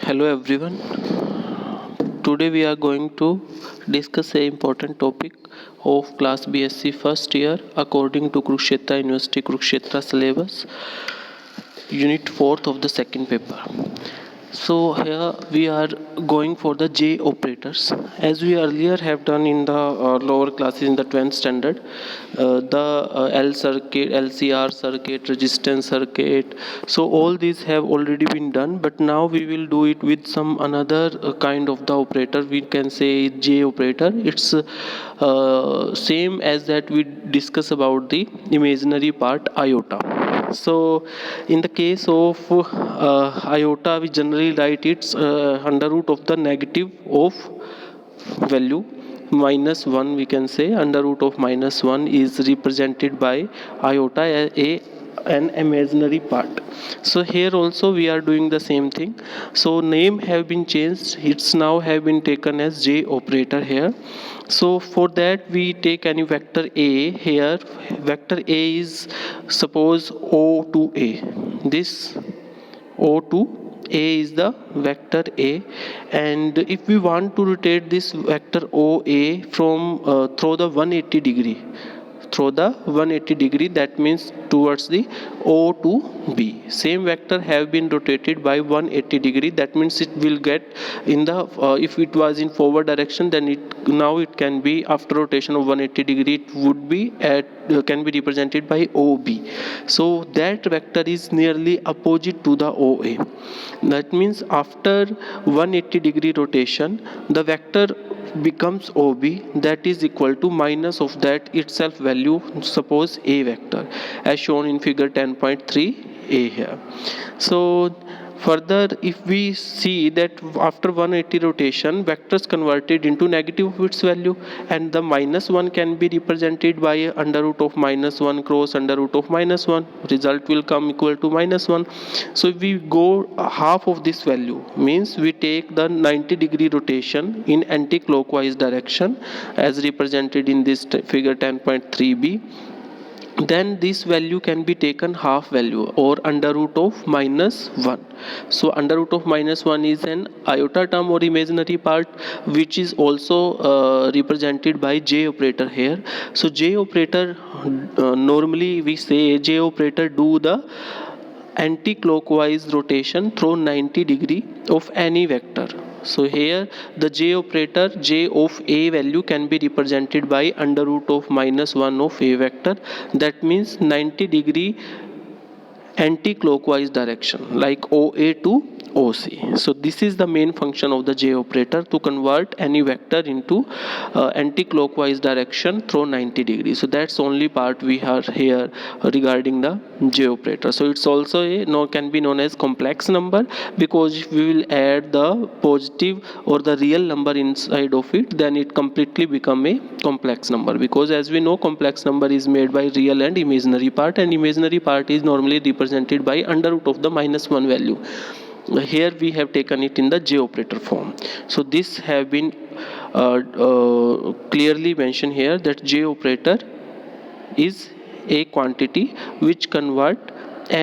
Hello everyone. Today we are going to discuss a important topic of class BSc first year according to Kurukshetra University Kurukshetra syllabus, unit 4th of the second paper. So here we are going for the J operators. As we earlier have done in the lower classes in the 12th standard, the L circuit, LCR circuit, resistance circuit. So all these have already been done, but now we will do it with some another kind of the operator. We can say J operator. It's same as that we discuss about the imaginary part iota. So in the case of iota, we generally write its under root of the negative of value -1. We can say under root of -1 is represented by iota an imaginary part. So here also we are doing the same thing. So name have been changed. It's now have been taken as J operator here. So for that we take any vector A here. Vector A is suppose O to A. This O to A is the vector A, and if we want to rotate this vector OA from through the 180 degree, that means towards the O to B. Same vector have been rotated by 180 degree, that means it will get in the if it was in forward direction, then it can be after rotation of 180 degree it would be at can be represented by OB. So that vector is nearly opposite to the OA. That means after 180 degree rotation the vector becomes OB, that is equal to minus of that itself value, suppose A vector, as shown in figure 10.3a here. So further, if we see that after 180 rotation, vectors converted into negative of its value, and the -1 can be represented by under root of -1 cross under root of -1. Result will come equal to -1. So if we go half of this value, means we take the 90 degree rotation in anti-clockwise direction as represented in this figure 10.3b. Then this value can be taken half value or under root of -1. So under root of -1 is an iota term or imaginary part, which is also represented by J operator here. So J operator, normally we say J operator do the anti-clockwise rotation through 90 degree of any vector. So here the J operator, J of A value can be represented by under root of -1 of A vector. That means 90 degree anti-clockwise direction, like OA to OC. So this is the main function of the J operator, to convert any vector into anti-clockwise direction through 90 degrees. So that's only part we have here regarding the J operator. So it's also can be known as complex number, because if we will add the positive or the real number inside of it, then it completely become a complex number, because as we know complex number is made by real and imaginary part, and imaginary part is normally represented by under root of the -1 value. Here we have taken it in the J operator form. So this have been clearly mentioned here, that J operator is a quantity which convert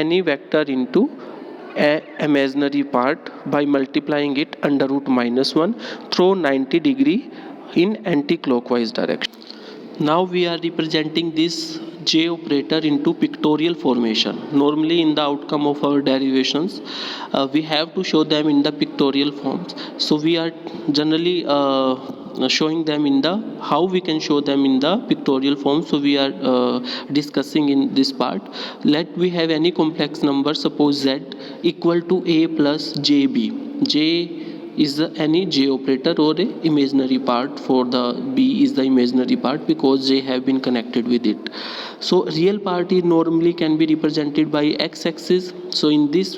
any vector into an imaginary part by multiplying it under root -1 through 90 degree in anti-clockwise direction. Now we are representing this J operator into pictorial formation. Normally in the outcome of our derivations, we have to show them in the pictorial forms. So we are generally showing them in the, how we can show them in the pictorial form. So we are discussing in this part. Let we have any complex number, suppose Z equal to A plus JB. J is any J operator or a imaginary part, for the B is the imaginary part because J have been connected with it. So real part is normally can be represented by x-axis. So in this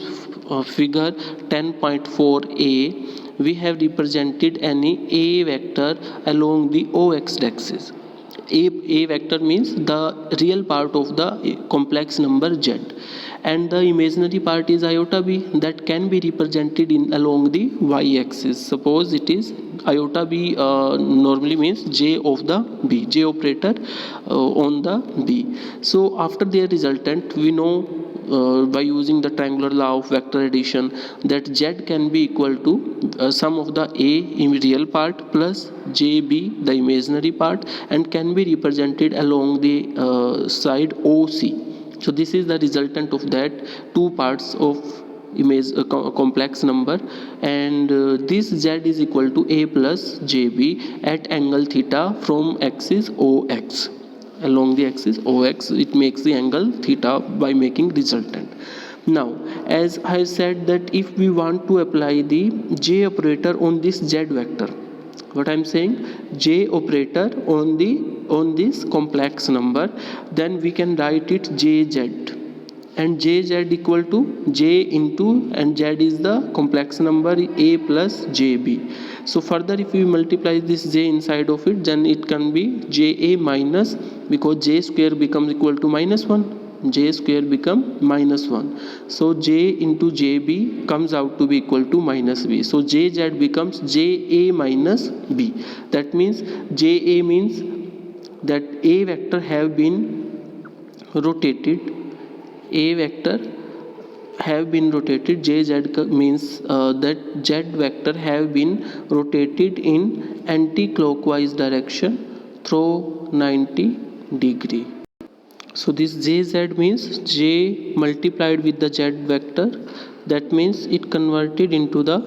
figure 10.4a, we have represented any A vector along the OX axis. A vector means the real part of the complex number Z, and the imaginary part is iota b, that can be represented in along the y-axis. Suppose it is iota b, normally means J of the B, J operator on the B. So after their resultant, we know by using the triangular law of vector addition, that z can be equal to sum of the a in real part plus jb the imaginary part, and can be represented along the side oc. So this is the resultant of that two parts of image complex number, and this z is equal to a plus jb at angle theta from axis ox. Along the axis ox, it makes the angle theta by making resultant. Now, as I said that if we want to apply the j operator on this z vector, what I'm saying, j operator on this complex number, then we can write it jz, and jz equal to j into, and z is the complex number a plus jb. So further if we multiply this j inside of it, then it can be ja minus, because j square becomes equal to minus 1, j square become minus 1, so j into jb comes out to be equal to minus b, so jz becomes ja minus b. That means ja means that a vector have been rotated, a vector have been rotated, jz means that z vector have been rotated in anti-clockwise direction through 90 degree. So this jz means j multiplied with the z vector, that means it converted into the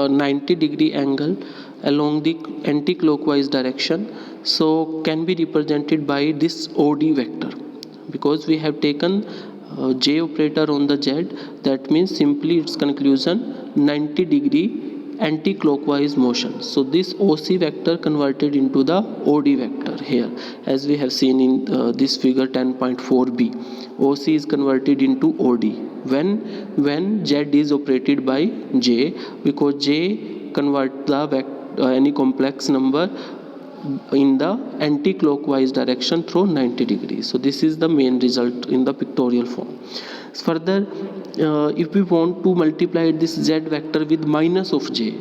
90 degree angle along the anti-clockwise direction, so can be represented by this od vector, because we have taken j operator on the z, that means simply its conclusion 90 degree anti-clockwise motion. So this OC vector converted into the OD vector here, as we have seen in this figure 10.4b. OC is converted into OD when z is operated by j, because j convert the any complex number in the anti-clockwise direction through 90 degrees. So this is the main result in the pictorial form. Further, if we want to multiply this z vector with minus of j,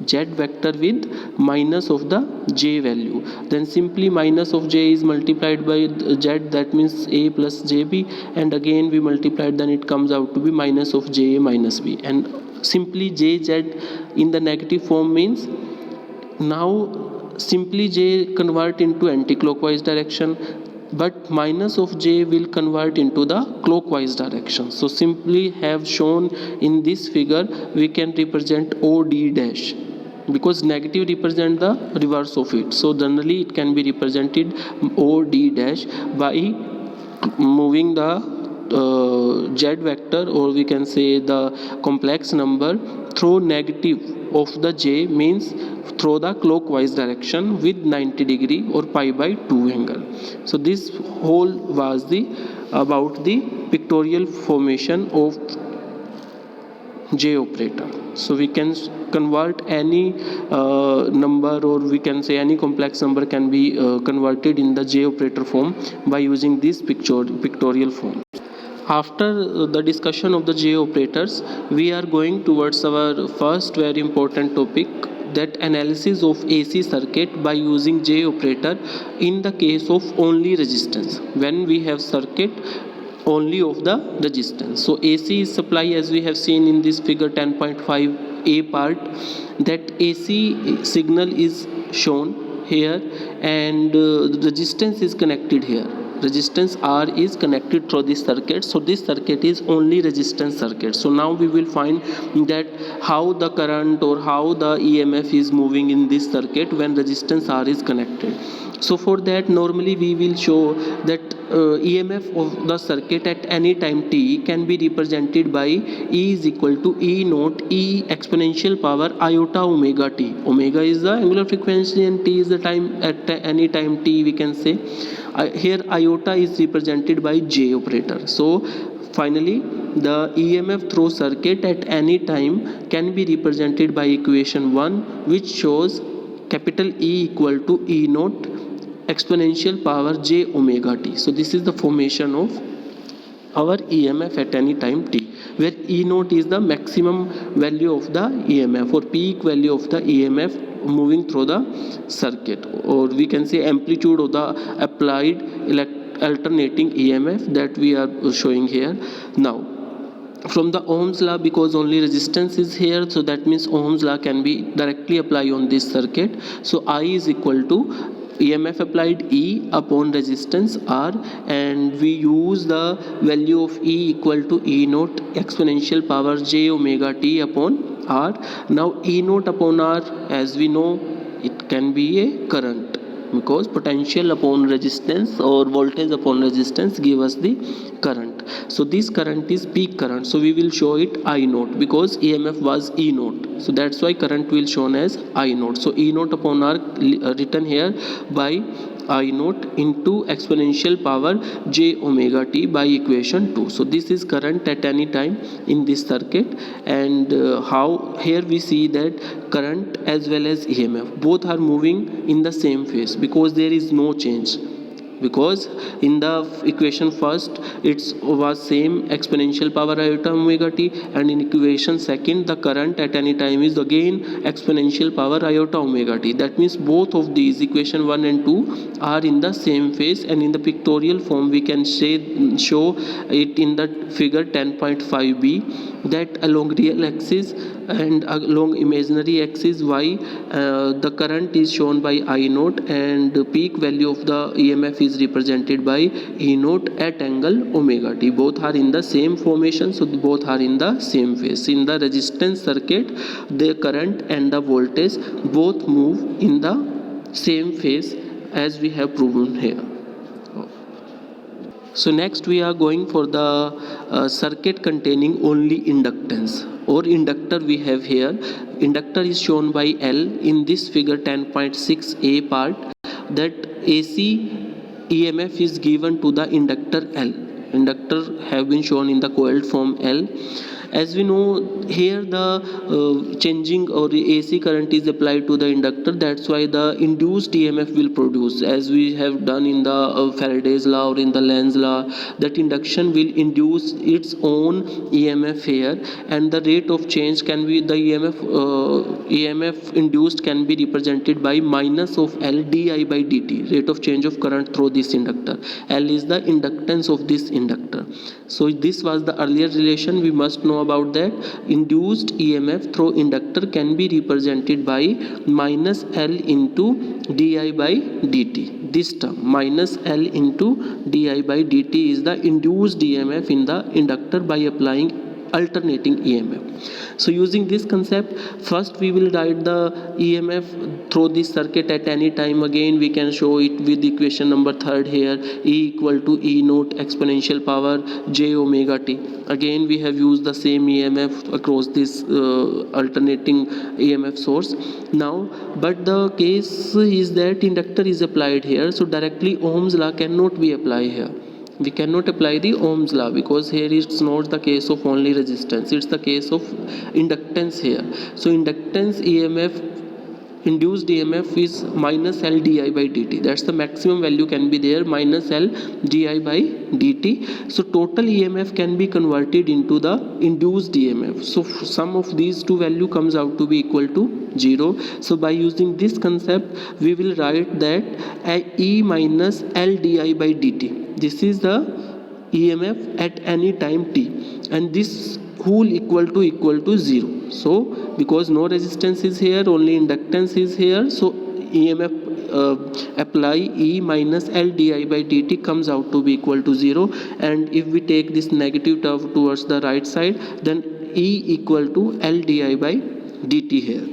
z vector with minus of the j value, then simply minus of j is multiplied by z, that means a plus jb, and again we multiplied, then it comes out to be minus of ja minus b, and simply jz in the negative form means now simply j convert into anti-clockwise direction, but minus of j will convert into the clockwise direction. So simply have shown in this figure, we can represent OD dash, because negative represent the reverse of it. So generally it can be represented OD dash by moving the z vector, or we can say the complex number, through negative of the j, means through the clockwise direction with 90 degree or pi by 2 angle. So this whole was the about the pictorial formation of j operator. So we can convert any number, or we can say any complex number can be converted in the j operator form by using this pictorial form. After the discussion of the j operators, we are going towards our first very important topic, that analysis of AC circuit by using j operator in the case of only resistance, when we have circuit only of the resistance. So AC is supply, as we have seen in this figure 10.5a part, that AC signal is shown here, and the resistance is connected here. Resistance R is connected through this circuit, so this circuit is only resistance circuit. So now we will find that how the current or how the EMF is moving in this circuit when resistance R is connected. So for that, normally we will show that EMF of the circuit at any time t can be represented by E is equal to E naught E exponential power iota omega t. Omega is the angular frequency and t is the time. At any time t, we can say here iota is represented by j operator. So finally, the EMF through circuit at any time can be represented by equation 1, which shows capital E equal to E naught exponential power j omega t. So this is the formation of our EMF at any time t, where E naught is the maximum value of the EMF or peak value of the EMF moving through the circuit, or we can say amplitude of the applied alternating EMF that we are showing here. Now from the Ohm's law, because only resistance is here, so that means Ohm's law can be directly applied on this circuit. So I is equal to EMF applied E upon resistance R, and we use the value of E equal to E naught exponential power j omega t upon R. Now E naught upon R, as we know, it can be a current, because potential upon resistance or voltage upon resistance give us the current. So this current is peak current, so we will show it I naught, because EMF was E naught, so that's why current will shown as I naught. So E naught upon R written here by I naught into exponential power j omega t by equation 2. So this is current at any time in this circuit. And how here we see that current as well as EMF both are moving in the same phase, because there is no change. Because in the equation first it was same exponential power iota omega t, and in equation second the current at any time is again exponential power iota omega t. That means both of these, equation 1 and 2, are in the same phase, and in the pictorial form we can show it in the figure 10.5b, that along real axis and along imaginary axis y, the current is shown by I naught, and the peak value of the EMF is represented by E naught at angle omega t. Both are in the same formation, so both are in the same phase. In the resistance circuit, the current and the voltage both move in the same phase, as we have proven here. So next we are going for the circuit containing only inductance or inductor. We have here inductor is shown by L in this figure 10.6a part, that AC EMF is given to the inductor L. Inductor have been shown in the coiled form L. As we know, here the changing or the AC current is applied to the inductor, that's why the induced EMF will produce, as we have done in the Faraday's law or in the Lenz law, that induction will induce its own EMF here, and the rate of change can be, the EMF induced can be represented by minus of L di by dt, rate of change of current through this inductor. L is the inductance of this inductor. So this was the earlier relation. We must know about that. Induced EMF through inductor can be represented by minus L into di by dt. This term minus L into di by dt is the induced EMF in the inductor by applying alternating EMF. So using this concept, first we will write the EMF through this circuit at any time. Again we can show it with equation number 3 here, E equal to E naught exponential power j omega t. Again we have used the same EMF across this alternating EMF source. Now but the case is that inductor is applied here, so directly Ohm's law cannot be applied here. We cannot apply the Ohm's law, because here it's not the case of only resistance, it's the case of inductance here. So inductance EMF, induced EMF is minus L di by dt. That's the maximum value can be there, minus L di by dt. So total EMF can be converted into the induced EMF. So sum of these two value comes out to be equal to 0. So by using this concept, we will write that E minus L di by dt. This is the EMF at any time t, and this whole equal to 0. So because no resistance is here, only inductance is here, so EMF apply E minus L di by dt comes out to be equal to 0. And if we take this negative term towards the right side, then E equal to L di by dt here.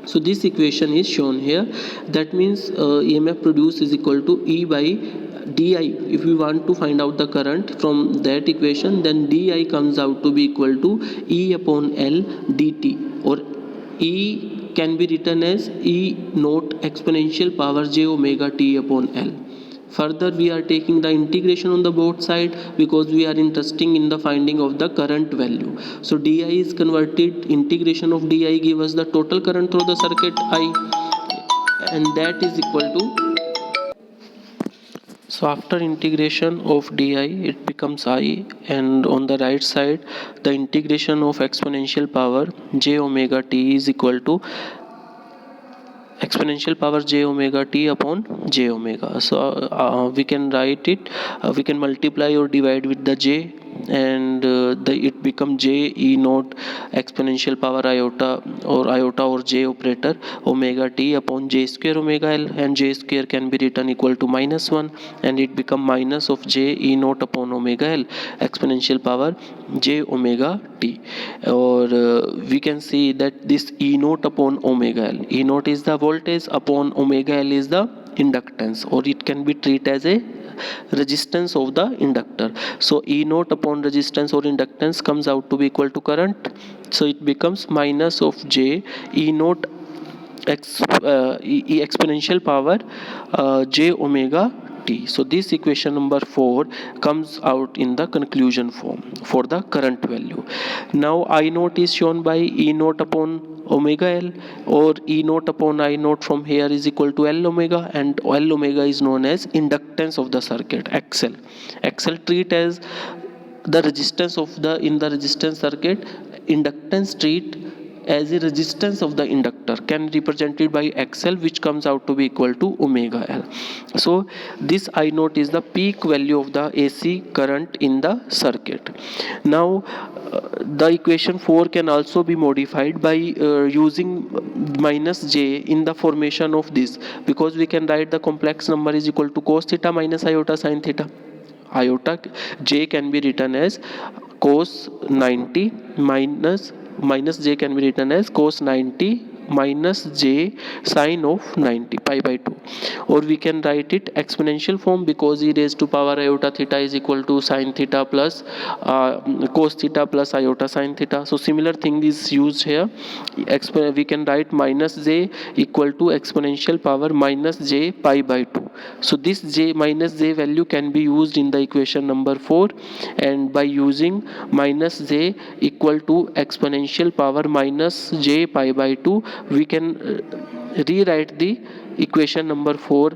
So this equation is shown here. That means EMF produced is equal to E by di. If we want to find out the current from that equation, then di comes out to be equal to E upon L dt, or E can be written as E naught exponential power j omega t upon L. Further we are taking the integration on the both side, because we are interested in the finding of the current value. So di is converted, integration of di give us the total current through the circuit I, and that is equal to, so after integration of di it becomes I, and on the right side the integration of exponential power j omega t is equal to exponential power j omega t upon j omega. So we can write it, we can multiply or divide with the j and it become j e naught exponential power iota or j operator omega t upon j square omega l, and j square can be written equal to -1, and it become minus of j e naught upon omega l exponential power j omega t. Or we can see that this e naught upon omega l, e naught is the voltage upon omega l is the inductance, or it can be treated as a resistance of the inductor. So E naught upon resistance or inductance comes out to be equal to current. So it becomes minus of J E naught exponential power j omega t. So this equation number 4 comes out in the conclusion form for the current value. Now I naught is shown by E naught upon omega L, or E naught upon I naught from here is equal to L omega, and L omega is known as inductance of the circuit, XL. XL treat as the resistance of the in the resistance circuit, inductance treat as a resistance of the inductor, can be represented by XL, which comes out to be equal to omega L. So this I naught is the peak value of the AC current in the circuit. Now the equation 4 can also be modified by using minus j in the formation of this, because we can write the complex number is equal to cos theta minus iota sin theta. Iota j can be written as cos 90 minus j can be written as cos 90 minus j sine of 90 pi by 2, or we can write it exponential form, because e raised to power iota theta is equal to sine theta plus cos theta plus iota sine theta. So similar thing is used here. We can write minus j equal to exponential power minus j pi by 2. So this j minus j value can be used in the equation number 4, and by using minus j equal to exponential power minus j pi by 2, we can rewrite the equation number 4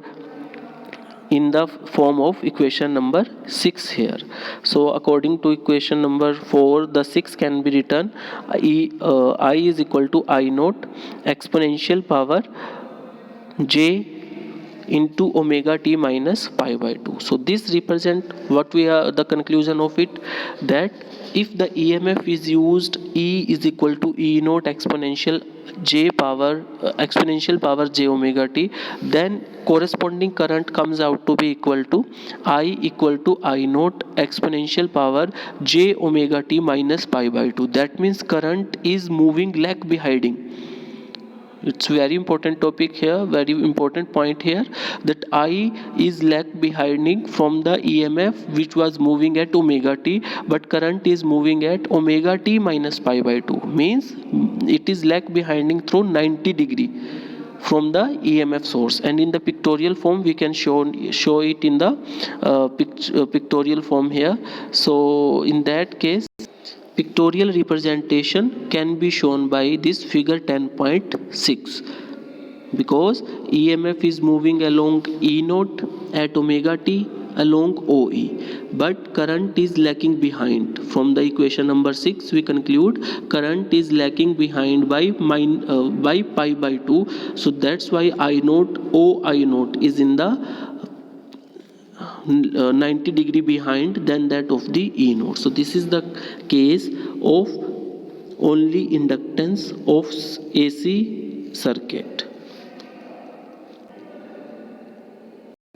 in the form of equation number 6 here. So according to equation number 4, the 6 can be written I is equal to I naught exponential power j into omega t minus pi by 2. So this represent what we are the conclusion of it, that if the EMF is used, E is equal to E naught exponential j omega t, then corresponding current comes out to be equal to I equal to I naught exponential power j omega t minus pi by 2. That means current is moving lag behind. It's very important topic here, very important point here, that I is lag behind from the EMF which was moving at omega t, but current is moving at omega t minus pi by 2, means it is lag behind through 90 degree from the EMF source. And in the pictorial form we can show it in the pictorial form here. So in that case, pictorial representation can be shown by this figure 10.6, because EMF is moving along E naught at omega t along OE, but current is lagging behind. From the equation number 6 we conclude current is lagging behind by pi by 2. So that's why I naught is in the 90 degree behind than that of the E naught. So this is the case of only inductance of AC circuit.